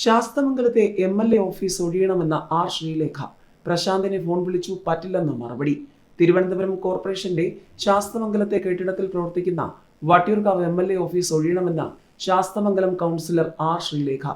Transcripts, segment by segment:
ശാസ്തമംഗലത്തെ MLA office R ആർ ശ്രീലേഖ. പ്രശാന്തിനെ ഫോൺ വിളിച്ചു, പറ്റില്ലെന്ന് മറുപടി. തിരുവനന്തപുരം കോർപ്പറേഷന്റെ ശാസ്തമംഗലത്തെ കെട്ടിടത്തിൽ പ്രവർത്തിക്കുന്ന വട്ടിയൂർക്കാവ് MLA ഓഫീസ് ഒഴിയണമെന്ന ശാസ്തമംഗലം കൗൺസിലർ ആർ ശ്രീലേഖ.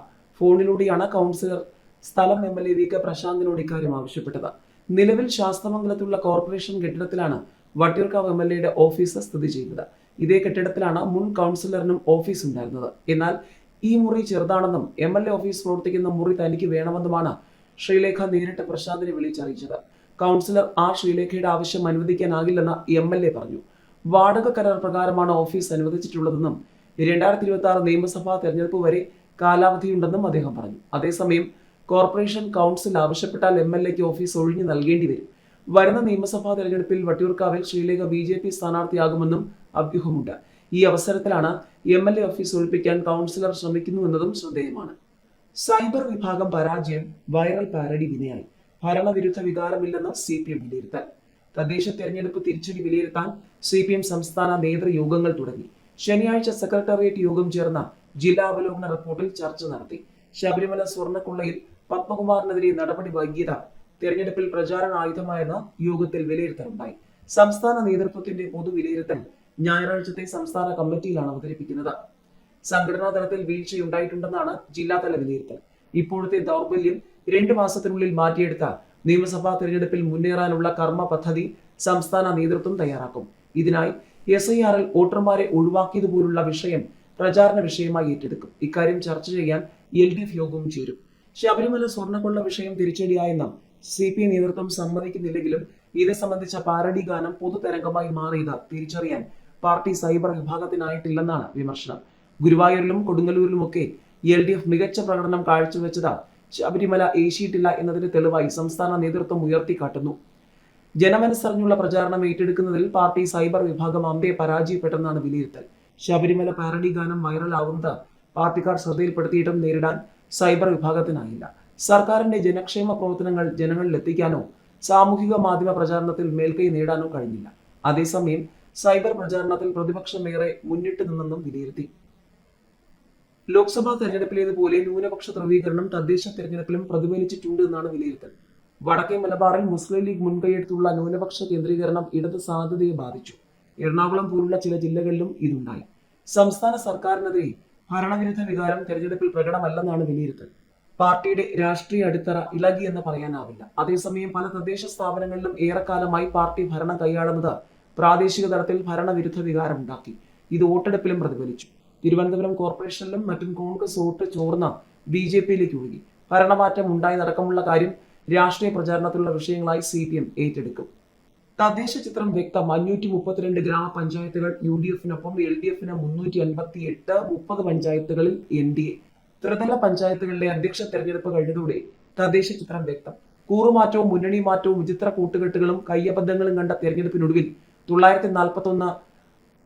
ഫോണിലൂടെയാണ് കൗൺസിലർ സ്ഥലം MLA VK പ്രശാന്തിനോട് ഇക്കാര്യം ആവശ്യപ്പെട്ടത്. നിലവിൽ ശാസ്തമംഗലത്തുള്ള കോർപ്പറേഷൻ കെട്ടിടത്തിലാണ് വട്ടിയൂർക്കാവ് MLAയുടെ ഓഫീസ് സ്ഥിതി ചെയ്യുന്നത്. ഇതേ കെട്ടിടത്തിലാണ് മുൻ കൗൺസിലറിനും ഓഫീസ് ഉണ്ടായിരുന്നത്. എന്നാൽ ഈ മുറി ചെറുതാണെന്നും MLA ഓഫീസ് പ്രവർത്തിക്കുന്ന മുറി തനിക്ക് വേണമെന്നുമാണ് ശ്രീലേഖ നേരിട്ട് പ്രശാന്തിനെ വിളിച്ചറിയിച്ചത്. കൗൺസിലർ ആർ ശ്രീലേഖയുടെ ആവശ്യം അനുവദിക്കാനാകില്ലെന്ന് MLA പറഞ്ഞു. വാടക കരാർ പ്രകാരമാണ് ഓഫീസ് അനുവദിച്ചിട്ടുള്ളതെന്നും 2026 നിയമസഭാ തെരഞ്ഞെടുപ്പ് വരെ കാലാവധിയുണ്ടെന്നും അദ്ദേഹം പറഞ്ഞു. അതേസമയം കോർപ്പറേഷൻ കൗൺസിൽ ആവശ്യപ്പെട്ടാൽ MLAക്ക് ഓഫീസ് ഒഴിഞ്ഞു നൽകേണ്ടി വരും. വരുന്ന നിയമസഭാ തെരഞ്ഞെടുപ്പിൽ വട്ടിയൂർക്കാവിൽ ശ്രീലേഖ BJP സ്ഥാനാർത്ഥിയാകുമെന്നും അഭ്യൂഹമുണ്ട്. ഈ അവസരത്തിലാണ് MLA ഓഫീസ് ഒഴിപ്പിക്കാൻ കൗൺസിലർ ശ്രമിക്കുന്നുവെന്നതും ശ്രദ്ധേയമാണ്. സൈബർ വിഭാഗം പരാജയം, വൈറൽ പാരഡി വിനയായി. ഭരണവിരുദ്ധ വികാരമില്ലെന്ന് CPM വിലയിരുത്തൽ. തദ്ദേശ തെരഞ്ഞെടുപ്പ് തിരിച്ചടി വിലയിരുത്താൻ CPM സംസ്ഥാന നേതൃയോഗങ്ങൾ തുടങ്ങി. ശനിയാഴ്ച സെക്രട്ടേറിയറ്റ് യോഗം ചേർന്ന ജില്ലാ അവലോകന റിപ്പോർട്ടിൽ ചർച്ച നടത്തി. ശബരിമല സ്വർണ്ണക്കൊള്ളയിൽ പത്മകുമാറിനെതിരെ നടപടി വൈകിയത് തെരഞ്ഞെടുപ്പിൽ പ്രചാരണ ആയുധമായെന്ന യോഗത്തിൽ വിലയിരുത്തലുണ്ടായി. സംസ്ഥാന നേതൃത്വത്തിന്റെ പൊതുവിലയിരുത്തൽ ഞായറാഴ്ചത്തെ സംസ്ഥാന കമ്മിറ്റിയിലാണ് അവതരിപ്പിക്കുന്നത്. സംഘടനാ തലത്തിൽ വീഴ്ചയുണ്ടായിട്ടുണ്ടെന്നാണ് ജില്ലാതല വിലയിരുത്തൽ. ഇപ്പോഴത്തെ ദൗർബല്യം 2 മാസത്തിനുള്ളിൽ മാറ്റിയെടുത്ത നിയമസഭാ തെരഞ്ഞെടുപ്പിൽ മുന്നേറാനുള്ള കർമ്മ പദ്ധതി സംസ്ഥാന നേതൃത്വം തയ്യാറാക്കും. ഇതിനായി SIR-ൽ വോട്ടർമാരെ ഒഴിവാക്കിയതുപോലുള്ള വിഷയം പ്രചാരണ വിഷയമായി ഏറ്റെടുക്കും. ഇക്കാര്യം ചർച്ച ചെയ്യാൻ LDF യോഗവും ചേരും. ശബരിമല സ്വർണ്ണക്കൊള്ള വിഷയം തിരിച്ചടിയായെന്ന് CPI നേതൃത്വം സമ്മതിക്കുന്നില്ലെങ്കിലും ഇത് സംബന്ധിച്ച പാരഡി ഗാനം പൊതുതരംഗമായി മാറിയത് തിരിച്ചറിയാൻ പാർട്ടി സൈബർ വിഭാഗത്തിനായിട്ടില്ലെന്നാണ് വിമർശനം. ഗുരുവായൂരിലും കൊടുങ്ങല്ലൂരിലുമൊക്കെ LDF മികച്ച പ്രകടനം കാഴ്ചവെച്ചത് ശബരിമല ഏശിയിട്ടില്ല എന്നതിന് തെളിവായി സംസ്ഥാന നേതൃത്വം ഉയർത്തിക്കാട്ടുന്നു. ജനമനസ്സറിഞ്ഞുള്ള പ്രചാരണം ഏറ്റെടുക്കുന്നതിൽ പാർട്ടി സൈബർ വിഭാഗം അമ്പേ പരാജയപ്പെട്ടെന്നാണ് വിലയിരുത്തൽ. ശബരിമല പാരഡി ഗാനം വൈറലാവുന്നത് പാർട്ടിക്കാർ ശ്രദ്ധയിൽപ്പെടുത്തിയിട്ടും നേരിടാൻ സൈബർ വിഭാഗത്തിനായില്ല. സർക്കാരിന്റെ ജനക്ഷേമ പ്രവർത്തനങ്ങൾ ജനങ്ങളിൽ എത്തിക്കാനോ സാമൂഹിക മാധ്യമ പ്രചാരണത്തിൽ മേൽക്കൈ നേടാനോ കഴിഞ്ഞില്ല. അതേസമയം സൈബർ പ്രചാരണത്തിൽ പ്രതിപക്ഷമേറെ മുന്നിട്ട് നിന്നെന്നും വിലയിരുത്തി. ലോക്സഭാ തെരഞ്ഞെടുപ്പിലേതുപോലെ ന്യൂനപക്ഷ ധ്രുവീകരണം തദ്ദേശ തെരഞ്ഞെടുപ്പിലും പ്രതിഫലിച്ചിട്ടുണ്ട് എന്നാണ് വിലയിരുത്തൽ. വടക്കേ മലബാറിൽ മുസ്ലിം ലീഗ് മുൻകൈയെടുത്തുള്ള ന്യൂനപക്ഷ കേന്ദ്രീകരണം ഇടത് സാധ്യതയെ ബാധിച്ചു. എറണാകുളം പോലുള്ള ചില ജില്ലകളിലും ഇതുണ്ടായി. സംസ്ഥാന സർക്കാരിനെതിരെ ഭരണവിരുദ്ധ വികാരം തെരഞ്ഞെടുപ്പിൽ പ്രകടമല്ലെന്നാണ് വിലയിരുത്തൽ. പാർട്ടിയുടെ രാഷ്ട്രീയ അടിത്തറ ഇളകിയെന്ന് പറയാനാവില്ല. അതേസമയം പല തദ്ദേശ സ്ഥാപനങ്ങളിലും ഏറെക്കാലമായി പാർട്ടി ഭരണം കൈയാളുന്നത് പ്രാദേശിക തലത്തിൽ ഭരണവിരുദ്ധ വികാരം ഉണ്ടാക്കി. ഇത് വോട്ടെടുപ്പിലും പ്രതിഫലിച്ചു. തിരുവനന്തപുരം കോർപ്പറേഷനിലും മറ്റും കോൺഗ്രസ് വോട്ട് ചോർന്ന BJPയിലേക്ക് ഒഴുകി. ഭരണമാറ്റം ഉണ്ടായി നടക്കമുള്ള കാര്യം രാഷ്ട്രീയ പ്രചാരണത്തിലുള്ള വിഷയങ്ങളായി CPM ഏറ്റെടുക്കും. തദ്ദേശ ചിത്രം വ്യക്തം. 532 ഗ്രാമപഞ്ചായത്തുകൾ UDF-നൊപ്പം, LDF-ന് 358, 30 പഞ്ചായത്തുകളിൽ NDA. ത്രിതല പഞ്ചായത്തുകളിലെ അധ്യക്ഷ തെരഞ്ഞെടുപ്പ് കഴിഞ്ഞതോടെ തദ്ദേശ ചിത്രം വ്യക്തം. കൂറുമാറ്റവും മുന്നണി മാറ്റവും വിചിത്ര കൂട്ടുകെട്ടുകളും കയ്യബദ്ധങ്ങളും കണ്ട തെരഞ്ഞെടുപ്പിനൊടുവിൽ 941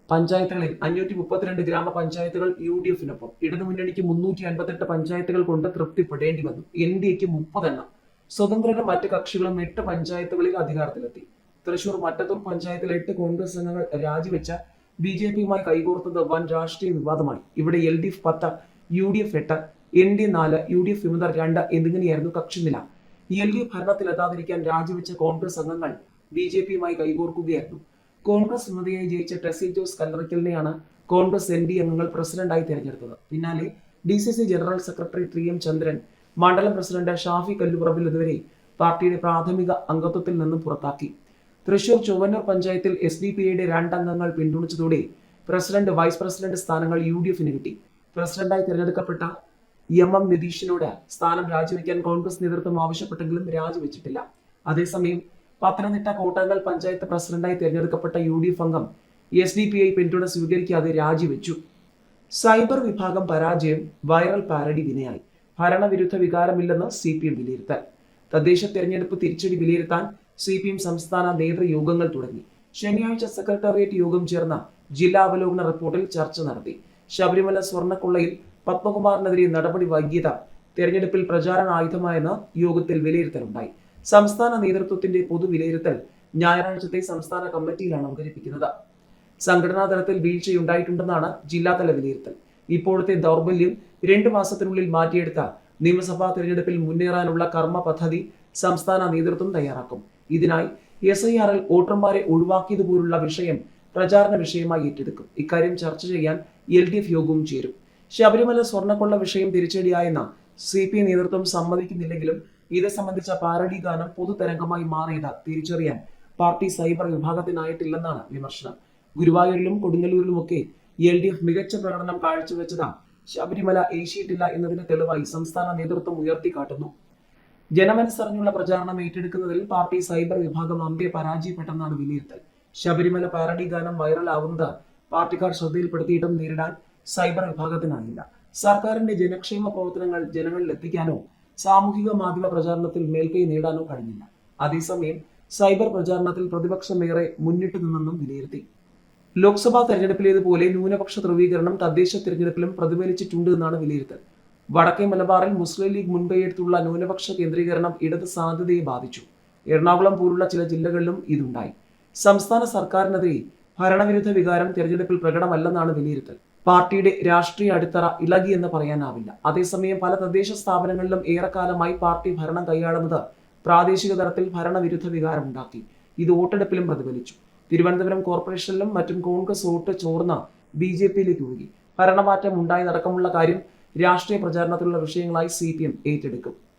പഞ്ചായത്തുകളിൽ 532 ഗ്രാമപഞ്ചായത്തുകൾ UDF-നൊപ്പം. ഇടതുമുന്നണിക്ക് 358 പഞ്ചായത്തുകൾ കൊണ്ട് തൃപ്തിപ്പെടേണ്ടി വന്നു. NDAക്ക് 30 എണ്ണം. സ്വതന്ത്രരും മറ്റ് കക്ഷികളും 8 പഞ്ചായത്തുകളിൽ അധികാരത്തിലെത്തി. തൃശൂർ മറ്റത്തൂർ പഞ്ചായത്തിൽ 8 കോൺഗ്രസ് അംഗങ്ങൾ രാജിവെച്ച BJPയുമായി കൈകോർത്തത് വൻ രാഷ്ട്രീയ വിവാദമായി. ഇവിടെ LDF 10, UDF 8, NDA 4, UDF വിമതർ 2 എന്നിങ്ങനെയായിരുന്നു കക്ഷിനില. LDF ഭരണത്തിലെത്താതിരിക്കാൻ രാജിവെച്ച കോൺഗ്രസ് അംഗങ്ങൾ BJPയുമായി കൈകോർക്കുകയായിരുന്നു. കോൺഗ്രസ് വിമതയായി ജയിച്ച ടെസി ജോസ് കല്ലറയ്ക്കലിനെയാണ് കോൺഗ്രസ് NDA അംഗങ്ങൾ പ്രസിഡന്റായി തെരഞ്ഞെടുത്തത്. പിന്നാലെ DCC ജനറൽ സെക്രട്ടറി TM ചന്ദ്രൻ, മണ്ഡലം പ്രസിഡന്റ് ഷാഫി കല്ലുപറമ്പിൽ എന്നിവരെ പാർട്ടിയുടെ പ്രാഥമിക അംഗത്വത്തിൽ നിന്നും പുറത്താക്കി. തൃശൂർ ചൊവ്വന്നൂർ പഞ്ചായത്തിൽ SDPIയുടെ 2 അംഗങ്ങൾ പിന്തുണച്ചതോടെ പ്രസിഡന്റ്, വൈസ് പ്രസിഡന്റ് സ്ഥാനങ്ങൾ UDF-ന് കിട്ടി. പ്രസിഡന്റായി തിരഞ്ഞെടുക്കപ്പെട്ട MM നിതീഷിനോട് സ്ഥാനം രാജിവെക്കാൻ കോൺഗ്രസ് നേതൃത്വം ആവശ്യപ്പെട്ടെങ്കിലും രാജിവെച്ചിട്ടില്ല. അതേസമയം പത്തനംതിട്ട കോട്ടങ്ങൽ പഞ്ചായത്ത് പ്രസിഡന്റായി തിരഞ്ഞെടുക്കപ്പെട്ട UDF അംഗം SDPI പിന്തുണ സ്വീകരിക്കാതെ രാജിവെച്ചു. സൈബർ വിഭാഗം പരാജയം, വൈറൽ പാരഡി വിനയായി. ഭരണവിരുദ്ധ വികാരമില്ലെന്ന് CPM വിലയിരുത്തൽ. തദ്ദേശ തെരഞ്ഞെടുപ്പ് തിരിച്ചടി വിലയിരുത്താൻ CPM സംസ്ഥാന നേതൃയോഗങ്ങൾ തുടങ്ങി. ശനിയാഴ്ച സെക്രട്ടേറിയറ്റ് യോഗം ചേർന്ന ജില്ലാ അവലോകന റിപ്പോർട്ടിൽ ചർച്ച നടത്തി. ശബരിമല സ്വർണ്ണക്കൊള്ളയിൽ പത്മകുമാറിനെതിരെ നടപടി വൈകിയത് തെരഞ്ഞെടുപ്പിൽ പ്രചാരണ ആയുധമായെന്ന് യോഗത്തിൽ വിലയിരുത്തലുണ്ടായി. സംസ്ഥാന നേതൃത്വത്തിന്റെ പൊതുവിലയിരുത്തൽ ഞായറാഴ്ചത്തെ സംസ്ഥാന കമ്മിറ്റിയിലാണ് അവതരിപ്പിക്കുന്നത്. സംഘടനാ തലത്തിൽ വീഴ്ചയുണ്ടായിട്ടുണ്ടെന്നാണ് ജില്ലാതല വിലയിരുത്തൽ. ഇപ്പോഴത്തെ ദൗർബല്യം 2 മാസത്തിനുള്ളിൽ മാറ്റിയെടുത്ത നിയമസഭാ തെരഞ്ഞെടുപ്പിൽ മുന്നേറാനുള്ള കർമ്മ പദ്ധതി സംസ്ഥാന നേതൃത്വം തയ്യാറാക്കും. ഇതിനായി SIR-ൽ വോട്ടർമാരെ ഒഴിവാക്കിയതുപോലുള്ള വിഷയം പ്രചാരണ വിഷയമായി ഏറ്റെടുക്കും. ഇക്കാര്യം ചർച്ച ചെയ്യാൻ LDF യോഗവും ചേരും. ശബരിമല സ്വർണ്ണക്കൊള്ള വിഷയം തിരിച്ചടിയായെന്ന് CPI നേതൃത്വം സമ്മതിക്കുന്നില്ലെങ്കിലും ഇത് സംബന്ധിച്ച പാരഡി ഗാനം പൊതുതരംഗമായി മാറിയത് തിരിച്ചറിയാൻ പാർട്ടി സൈബർ വിഭാഗത്തിനായിട്ടില്ലെന്നാണ് വിമർശനം. ഗുരുവായൂരിലും കൊടുങ്ങല്ലൂരിലുമൊക്കെ LDF മികച്ച പ്രകടനം കാഴ്ചവെച്ചത് ശബരിമല ഏശിയിട്ടില്ല എന്നതിന് തെളിവായി സംസ്ഥാന നേതൃത്വം ഉയർത്തിക്കാട്ടുന്നു. ജനമനസ്സറിഞ്ഞുള്ള പ്രചാരണം ഏറ്റെടുക്കുന്നതിൽ പാർട്ടി സൈബർ വിഭാഗം അമ്പെ പരാജയപ്പെട്ടെന്നാണ് വിലയിരുത്തൽ. ശബരിമല പാരഡി ഗാനം വൈറലാവുന്നത് പാർട്ടിക്കാർ ശ്രദ്ധയിൽപ്പെടുത്തിയിട്ടും നേരിടാൻ സൈബർ വിഭാഗത്തിനായില്ല. സർക്കാരിന്റെ ജനക്ഷേമ പ്രവർത്തനങ്ങൾ ജനങ്ങളിൽ എത്തിക്കാനോ സാമൂഹിക മാധ്യമ പ്രചാരണത്തിൽ മേൽക്കൈ നേടാനോ കഴിഞ്ഞില്ല. അതേസമയം സൈബർ പ്രചാരണത്തിൽ പ്രതിപക്ഷമേറെ മുന്നിട്ട് നിന്നെന്നും വിലയിരുത്തി. ലോക്സഭാ തെരഞ്ഞെടുപ്പിലേതുപോലെ ന്യൂനപക്ഷ ധ്രുവീകരണം തദ്ദേശ തെരഞ്ഞെടുപ്പിലും പ്രതിഫലിച്ചിട്ടുണ്ട് എന്നാണ് വിലയിരുത്തൽ. വടക്കേ മലബാറിൽ മുസ്ലിം ലീഗ് മുൻകൈയെടുത്തുള്ള ന്യൂനപക്ഷ കേന്ദ്രീകരണം ഇടത് സാധ്യതയെ ബാധിച്ചു. എറണാകുളം പോലുള്ള ചില ജില്ലകളിലും ഇതുണ്ടായി. സംസ്ഥാന സർക്കാരിനെതിരെ ഭരണവിരുദ്ധ വികാരം തെരഞ്ഞെടുപ്പിൽ പ്രകടമല്ലെന്നാണ് വിലയിരുത്തൽ. പാർട്ടിയുടെ രാഷ്ട്രീയ അടിത്തറ ഇളകിയെന്ന് പറയാനാവില്ല. അതേസമയം പല തദ്ദേശ സ്ഥാപനങ്ങളിലും ഏറെക്കാലമായി പാർട്ടി ഭരണം കൈയാളുന്നത് പ്രാദേശിക തലത്തിൽ ഭരണവിരുദ്ധ വികാരമുണ്ടാക്കി. ഇത് വോട്ടെടുപ്പിലും പ്രതിഫലിച്ചു. തിരുവനന്തപുരം കോർപ്പറേഷനിലും മറ്റും കോൺഗ്രസ് വോട്ട് ചോർന്ന് BJPയിലേക്ക് ഒഴുകി. ഭരണമാറ്റം ഉണ്ടായതടക്കമുള്ള കാര്യം രാഷ്ട്രീയ പ്രചാരണത്തിലുള്ള വിഷയങ്ങളായി CPM ഏറ്റെടുക്കും.